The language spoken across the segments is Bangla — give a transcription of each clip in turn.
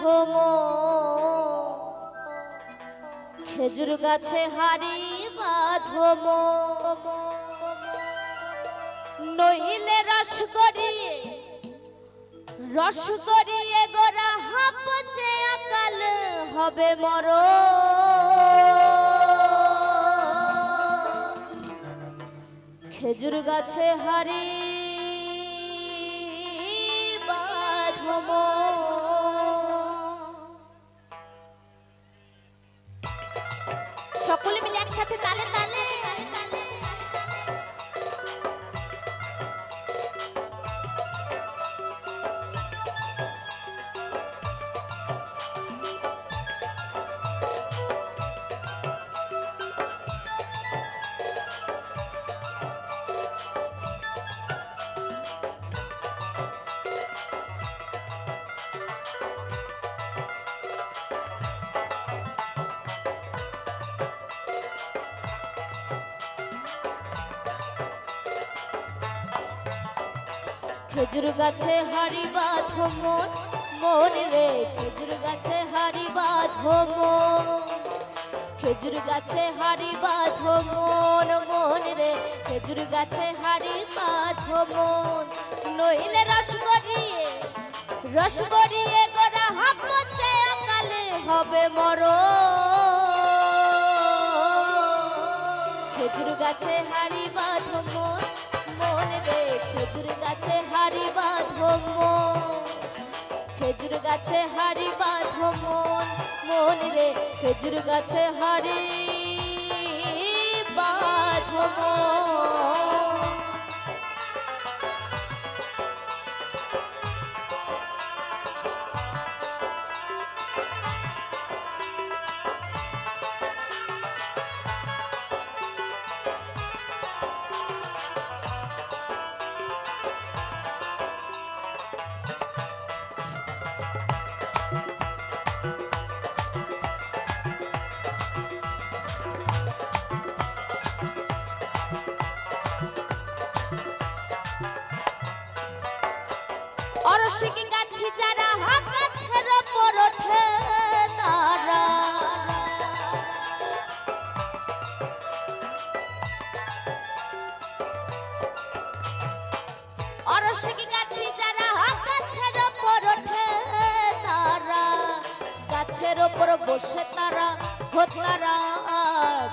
বাঁধো খেজুর গাছে হাড়ি বাঁধো নইলে রস করিয়ে গোরা হাঁপছে আকাল হবে মর খেজুর গাছে হাড়ি বাঁধো সকলে মিলে একসাথে তালে তালে খেজুর গাছে হাড়ি বাঁধো মন রে খেজুর গাছে হাড়ি বাঁধো খেজুর গাছে হাড়ি বাঁধো মন রে খেজুর গাছে হাড়ি বাঁধো নইলে রস করিয়ে গোরা হাঁপছে আকালে হবে মর খেজুর গাছে হাড়ি বাঁধো মন রে খেজুর গাছে হাড়ি বাঁধো খেজুর গাছে হাড়ি বাঁধো মন রে খেজুর গাছে হাড়ি বাঁধো অরশিকি গাছি যারা গাছের উপর ওঠে তারা অরশিকি গাছি যারা গাছের উপর ওঠে তারা গাছের উপর বসে তারা তারা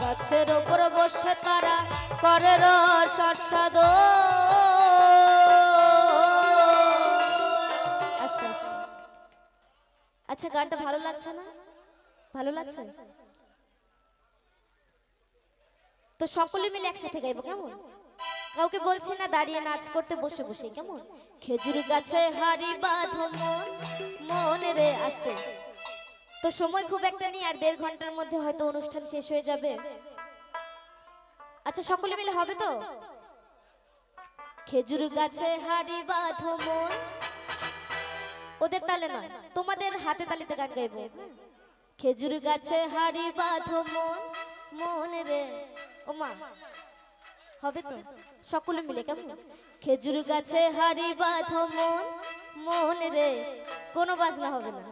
গাছের উপর বসে তারা করে রসাদ আচ্ছা গানটা ভালো লাগছে না ভালো লাগছে তো সকলে মিলে একসাথে গাইবো কেমন কাউকে বলছি না দাঁড়িয়ে নাচ করতে বসে বসে কেমন খেজুর গাছে হাড়ি বাঁধো মন রে আস্তে তো সময় খুব একটা নেই আর 1.5 ঘন্টার মধ্যে হয়তো অনুষ্ঠান শেষ হয়ে যাবে আচ্ছা সকলে মিলে হবে তো খেজুর গাছে হাড়ি বাঁধো ওদের তালে না তোমাদের হাতে তালিতে গান গাইবো খেজুর গাছে হাড়ি বাঁধো মন রে ও মা হবে তো সকলে মিলে কেমন খেজুর গাছে হাড়ি বাঁধো মন রে কোনো বাজনা হবে না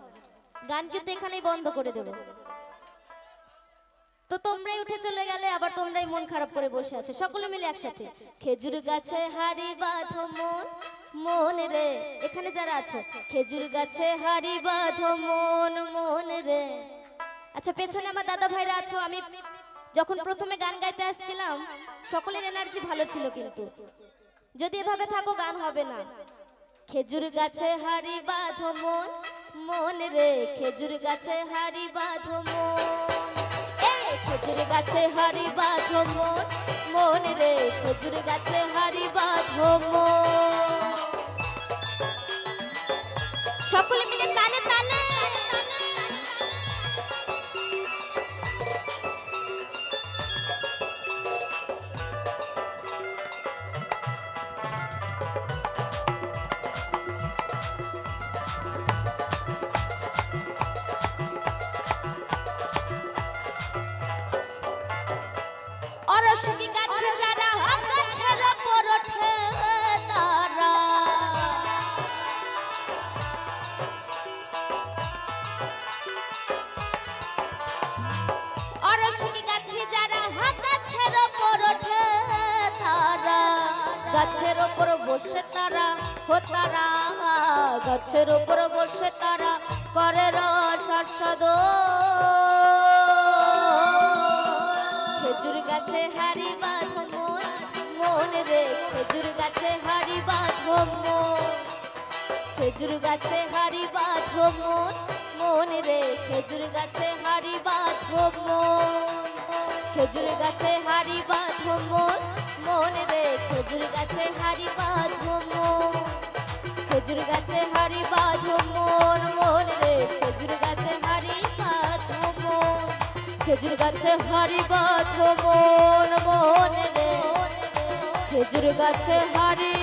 গান কিন্তু এখানেই বন্ধ করে দেব তো তোমরাই উঠে চলে গেলে আবার তোমরাই মন খারাপ করে বসে আছে সকলে মিলে একসাথে খেজুর গাছে হাড়ি বাঁধো মন রে এখানে যারা আছো খেজুর গাছে হাড়ি বাঁধো মন রে আচ্ছা পেছনে আমার দাদা ভাইরা আছো আমি যখন প্রথমে গান গাইতে আসছিলাম সকলের এনার্জি ভালো ছিল কিন্তু যদি এভাবে থাকো গান হবে না খেজুর গাছে হাড়ি বাঁধো মন রে খেজুর গাছে হাড়ি বাঁধো খেজুর গাছে হাড়ি বাঁধো মন রে খেজুর গাছে হাড়ি বাঁধো সকলে মিলে তালে তালে অরশিকি গাছে যারা গাছের উপর ওঠে তারা অরশিনী গাছে যারা গাছের ওপর ওঠে তারা, গাছের ওপর বসে তারা তারা, গাছের ওপর বসে তারা করে রসাস্বাদ। খেজুর গাছে হাড়ি বাঁধো মন, মন রে খেজুর গাছে হাড়ি বাঁধো মন, খেজুর গাছে হাড়ি বাঁধো মন, মন রে খেজুর গাছে হাড়ি বাঁধো মন, খেজুর গাছে হাড়ি বাঁধো মন, মন রে খেজুর গাছে হাড়ি বাঁধো মন, খেজুর গাছে হাড়ি বাঁধো মন, মন রে খেজুর গাছে হাড়ি বাঁধো মন, খেজুর গাছে হাড়ি বাঁধো মন, মন রে খেজুর গাছে হাড়ি